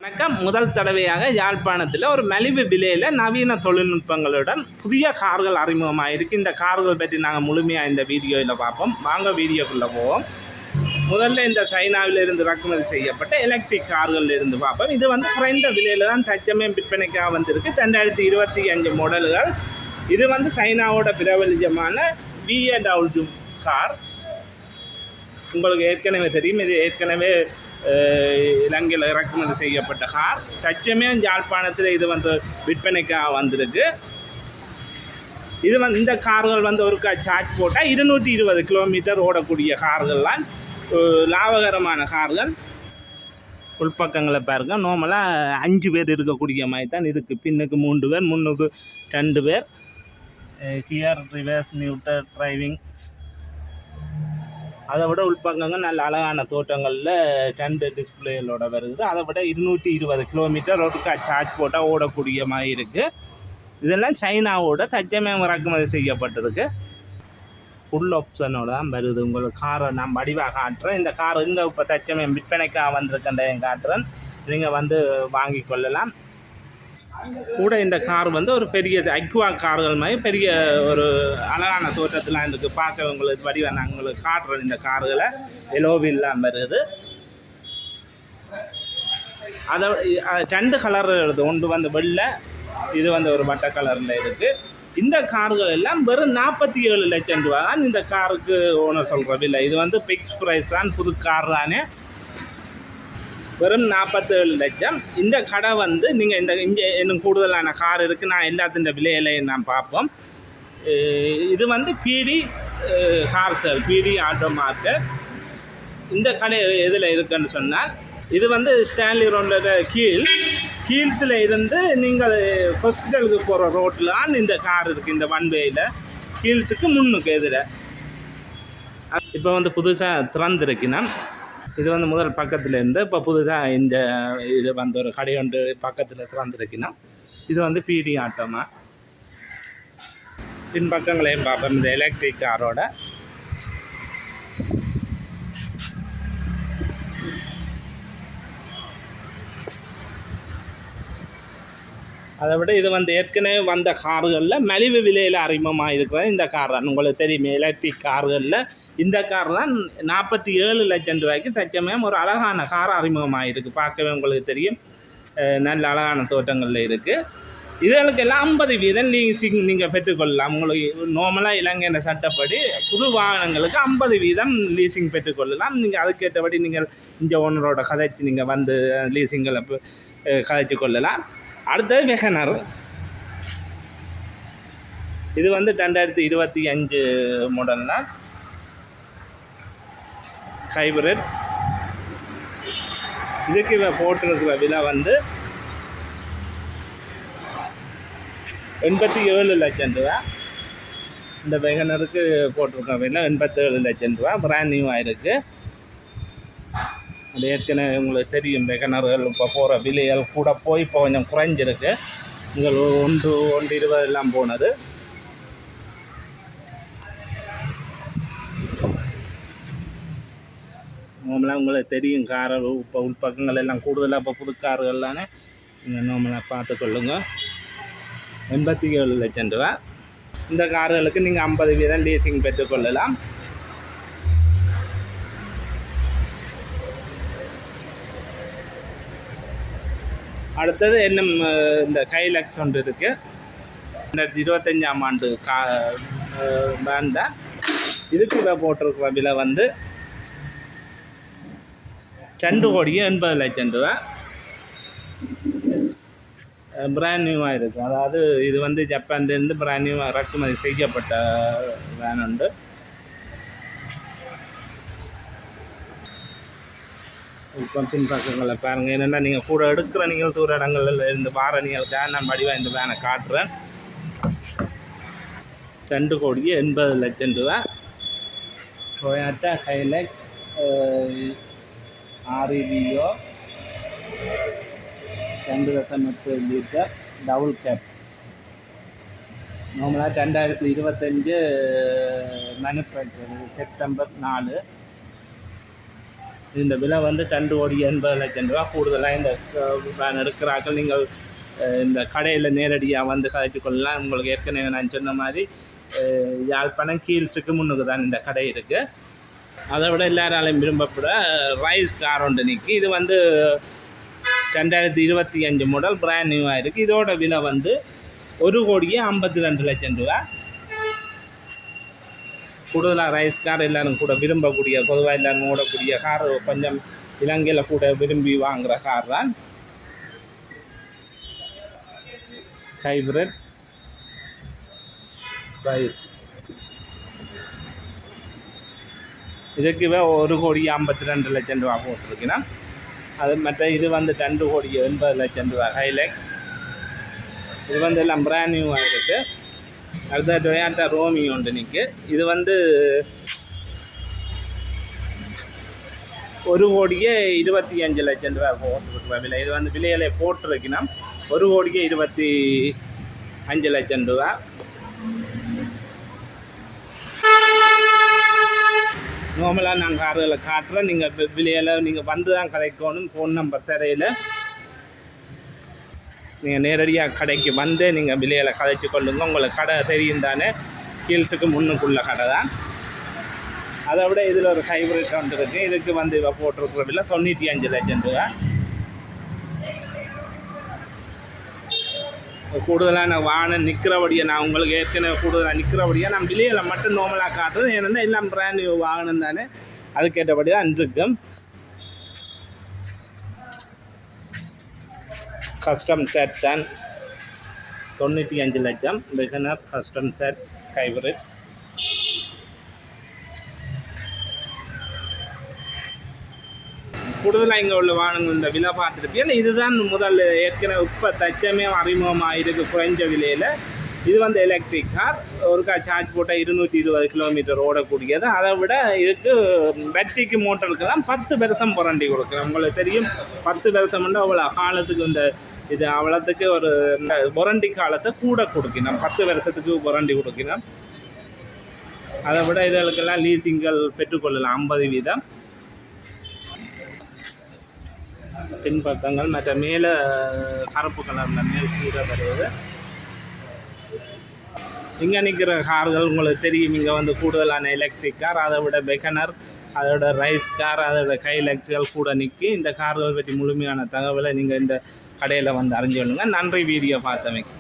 வணக்கம். முதல் தடவையாக யாழ்ப்பாணத்தில் ஒரு மலிவு விலையில் நவீன தொழில்நுட்பங்களுடன் புதிய கார்கள் அறிமுகமாக இருக்குது. இந்த கார்கள் பற்றி நாங்கள் முழுமையாக இந்த வீடியோவில் பார்ப்போம். வாங்க வீடியோக்குள்ளே போவோம். முதல்ல இந்த சைனாவிலிருந்து இறக்குமதி செய்யப்பட்ட எலக்ட்ரிக் கார்கள் இருந்து பார்ப்போம். இது குறைந்த விலையில் தான் தற்சமயம் விற்பனைக்காக வந்திருக்கு. 2025 மாடல்கள். இது சைனாவோட பிரபலியமான BMW கார். உங்களுக்கு ஏற்கனவே தெரியும். இது ஏற்கனவே இலங்கையில் இறக்குமதி செய்யப்பட்ட கார். தற்சமயம் யாழ்ப்பாணத்தில் இது விற்பனைக்காக வந்திருக்கு. இது இந்த கார்கள் ஒருக்கா சார்ஜ் போட்டால் 220 கிலோமீட்டர் ஓடக்கூடிய கார்கள்லாம் லாபகரமான கார்கள். உள்பக்கங்களை பாருங்க. நார்மலாக 5 பேர் இருக்கக்கூடிய மாதிரி தான் இருக்குது. பின்னுக்கு 3 பேர், முன்னுக்கு 2 பேர். Gear, reverse, neutral, driving. அதை விட உள்பக்கங்கள் நல்ல அழகான தோட்டங்களில் 2 டிஸ்பிளேகளோட வருது. அதை விட 220 கிலோமீட்டர் ஒருக்கா சார்ஜ் போட்டால் ஓடக்கூடிய மாதிரி இருக்குது. இதெல்லாம் சைனாவோட தற்சமயம் இறக்குமதி செய்யப்பட்டிருக்கு. ஃபுல் ஆப்ஷனோட தான் வருது. உங்களுக்கு காரை நான் வடிவாக காட்டுறேன். இந்த கார் இங்கே இப்போ தற்சமயம் விற்பனைக்காக வந்திருக்கேன் காட்டுறேன். நீங்கள் வாங்கி கொள்ளலாம். கூட இந்த கார் ஒரு பெரிய அக்வா கார்கள் மாதிரி பெரிய ஒரு அழகான தோற்றத்தில் இருக்குது. பார்க்க உங்களுக்கு வடிவாக நான் உங்களுக்கு காட்டுறேன். இந்த கார்களை எலோவில்லாம் வருது. அதை 2 கலர் வருது. ஒன்று வெள்ளை, இது ஒரு வட்ட கலரில் இருக்குது. இந்த கார்கள் எல்லாம் வெறும் 47 லட்சம் ரூபா தான் இந்த காருக்கு ஓனர் சொல்கிற விலை. இது ஃபிக்ஸ் ப்ரைஸ் தான். புது கார் தானே. வெறும் 47 லட்சம். இந்த கடை நீங்கள் இங்கே இன்னும் கூடுதலான கார் இருக்குது. நான் எல்லாத்தின் விலையிலையும் நான் பார்ப்போம். இது பிடி கார் சேல், பிடி ஆட்டோ மார்க்கெட். இந்த கடை எதில் இருக்குன்னு சொன்னால், இது ஸ்டான்லி ரோடோட கீழ்ஸில் இருந்து நீங்கள் ஹாஸ்பிட்டலுக்கு போகிற ரோட்டில் தான் இந்த கார் இருக்குது. இந்த ஒன்வேயில் கீழ்ஸுக்கு முன்னுக்கு எதிர. இப்போ புதுசாக திறந்துருக்குன்னா, இது முதல் பக்கத்தில் இருந்து இப்போ புதுசாக இந்த இது ஒரு கடை ஒன்று பக்கத்தில் திறந்துருக்குன்னா, இது பிடி ஆட்டோமா. பின்பக்கங்களையும் பார்ப்போம். இந்த எலக்ட்ரிக் காரோட அதை விட இது ஏற்கனவே வந்த கார்களில் மலிவு விலையில் அறிமுகமாக இருக்கிறது இந்த கார் தான். உங்களுக்கு தெரியுமே, எலக்ட்ரிக் கார்களில் இந்த கார் தான் 47 லட்சம் ரூபாய்க்கு தற்சமயம் ஒரு அழகான கார் அறிமுகமாக இருக்குது. பார்க்கவே உங்களுக்கு தெரியும். நல்ல அழகான தோட்டங்களில் இருக்குது. இதுகளுக்கு எல்லாம் 50% நீங்கள் பெற்றுக்கொள்ளலாம். உங்களுக்கு நார்மலாக இலங்கையின் சட்டப்படி புது வாகனங்களுக்கு 50% லீசிங் பெற்றுக்கொள்ளலாம். நீங்கள் அதுக்கேற்றபடி நீங்கள் இந்த ஓனரோட கதைச்சு நீங்கள் லீசிங்களை கதைச்சு கொள்ளலாம். அடுத்தது வெகனர். இது 2025 மாடல்னா ஹைப்ரிட். இதுக்கு போட்டிருக்கிற விலை 87 லட்சம் ரூபா. இந்த வெகனருக்கு போட்டிருக்கிற விலை 87 லட்சம் ரூபா. பிராண்ட் நியூவாக இருக்குது. அது ஏற்கனவே உங்களுக்கு தெரியும். வெகனர்கள் இப்போ போகிற விலைகள் கூட போய் இப்போ கொஞ்சம் குறைஞ்சிருக்கு. நீங்கள் 120 எல்லாம் போனது. நார்மலாக உங்களுக்கு தெரியும். கார்கள் இப்போ உள்பக்கங்கள் எல்லாம் கூடுதலாக இப்போ புது கார்கள்லானே நீங்கள் நார்மலாக பார்த்துக்கொள்ளுங்க. 87 லட்சம் ரூபா. இந்த கார்களுக்கு நீங்கள் 50% லீசிங் பெற்றுக்கொள்ளலாம். அடுத்தது இன்னும் இந்த கைலக்ஸ் ஒன்று இருக்குது. 2025ஆம் ஆண்டு பேண்ட் தான். இதுக்கு போட்டிருக்கிற விலை 2,80 லட்சம் ரூபா. பிராண்ட் நியூவாக இருக்குது. அதாவது இது ஜப்பான்லேருந்து பிராண்ட் நியூவாக இறக்குமதி செய்யப்பட்ட வேன் உண்டு. இப்போ பின்பக்கங்களை பாருங்கள். என்னென்னா நீங்கள் கூட எடுக்கிற நீங்கள் தூர இடங்களில் இருந்து வார நீங்களுக்காக நான் வடிவாக இந்த வேனை காட்டுறேன். 2,80 லட்சம் ரூபா. Toyota Hilux REVO 2.8 litre double cab. நார்மலாக 2025 மேனுஃபேக்சர் செப்டம்பர் 4. இந்த விலை வந்து 2,80,00,000 கூடுதலாக இந்த வேன் எடுக்கிறார்கள். நீங்கள் இந்த கடையில் நேரடியாக வந்து கதைச்சு கொள்ளலாம். உங்களுக்கு ஏற்கனவே நான் சொன்ன மாதிரி யாழ்ப்பாணம் கீல்ஸுக்கு முன்னுக்கு தான் இந்த கடை இருக்குது. அதை விட எல்லாராலையும் விரும்பப்பட ரைஸ் கார் ஒன்று நிற்கி. இது வந்து 2025 மாடல் பிராண்ட் நியூவாக இருக்குது. இதோட விலை வந்து 1,52,00,000 கூடுதலாக ரைஸ் கார் எல்லோரும் கூட விரும்பக்கூடிய, பொதுவாக எல்லோரும் ஓடக்கூடிய கார், கொஞ்சம் இலங்கையில் கூட விரும்பி வாங்குகிற கார் தான் ஹைப்ரிட் ரைஸ். இதுக்கு 1,52,00,000 போட்டிருக்கீங்கன்னா அது மற்ற இது வந்து 2,80,00,000 ஹைலைட். இது வந்து எல்லாம் பிராண்ட் நியூவாக இருக்குது. அடுத்த டொயாட்டா ரோமி ஒன்று நிற்கு. இது வந்து 1,25,00,000 போட்டிருக்கிற விலை. இது வந்து விலையில போட்டிருக்கீங்கன்னா 1,25,00,000. நார்மலாக நான் கார்களை காட்டுறேன். நீங்கள் விலையில் நீங்கள் வந்து தான் கதைக்கணும். ஃபோன் நம்பர் தரையில் நீங்கள் நேரடியாக கடைக்கு வந்து நீங்கள் விலையில் கதைச்சி கொள்ளுங்க. உங்களுக்கு கடை தெரியும் தானே, ஹீல்ஸுக்கு முன்னுக்குள்ள கடை தான். அதை விட இதில் ஒரு ஹைப்ரிட் ஒன்று இருக்குது. இதுக்கு வந்து இவ போட்டிருக்கிற விலை 95,00,000. கூடுதலான வாகனம் நிற்கிறபடியாக நான் உங்களுக்கு ஏற்கனவே கூடுதலாக நிற்கிறபடியாக நான் விலையில் மட்டும் நார்மலாக காட்டுறது. ஏன்னா எல்லாம் பிராண்ட் நியூ வாகனம் தானே, அதுக்கேற்றபடி தான் இருக்கும். கஸ்டம் செட் தான் 95,00,000 பிகினர் கஸ்டம் செட் ஹைப்ரிட். கூடுதலாக இங்கே உள்ள வாகனங்கள் இந்த விலை பார்த்துருப்பீங்க. இதுதான் முதல் ஏற்கனவே இப்போ தச்சமே அறிமுகமாக இருக்குது குறைஞ்ச விலையில். இது வந்து எலக்ட்ரிக் கார். ஒருக்கா சார்ஜ் போட்டால் 220 கிலோமீட்டர் ஓடக்கூடியது. அதை விட இதுக்கு பேட்டரிக்கு மோட்டருக்கு தான் 10 வருஷம் வாரண்டி கொடுக்குறேன். உங்களுக்கு தெரியும் 10 வருஷம்னா அவ்வளோ காலத்துக்கு இந்த இது அவ்வளோத்துக்கு ஒரு வாரண்டி காலத்தை கூட கொடுக்கணும். 10 வருஷத்துக்கு வாரண்டி கொடுக்கணும். அதை விட இதுகளுக்கெல்லாம் லீசிங்கள் பெற்றுக்கொள்ளலாம் 50%. பின்பக்கங்கள் மற்ற மேலே கருப்பு கலரில் மேல் கீரை வருவது. இங்கே நிற்கிற கார்கள் உங்களுக்கு தெரியும். இங்கே வந்து கூடுதலான எலக்ட்ரிக் கார், அதை விட பெகனர், அதோட ரைஸ் கார், அதோட கைலக்ஸுகள் கூட நிற்கி. இந்த கார்கள் பற்றி முழுமையான தகவலை நீங்கள் இந்த கடையில் வந்து அறிஞ்சு கொள்ளுங்கள். நன்றி வீடியோ பார்த்தமைக்கு.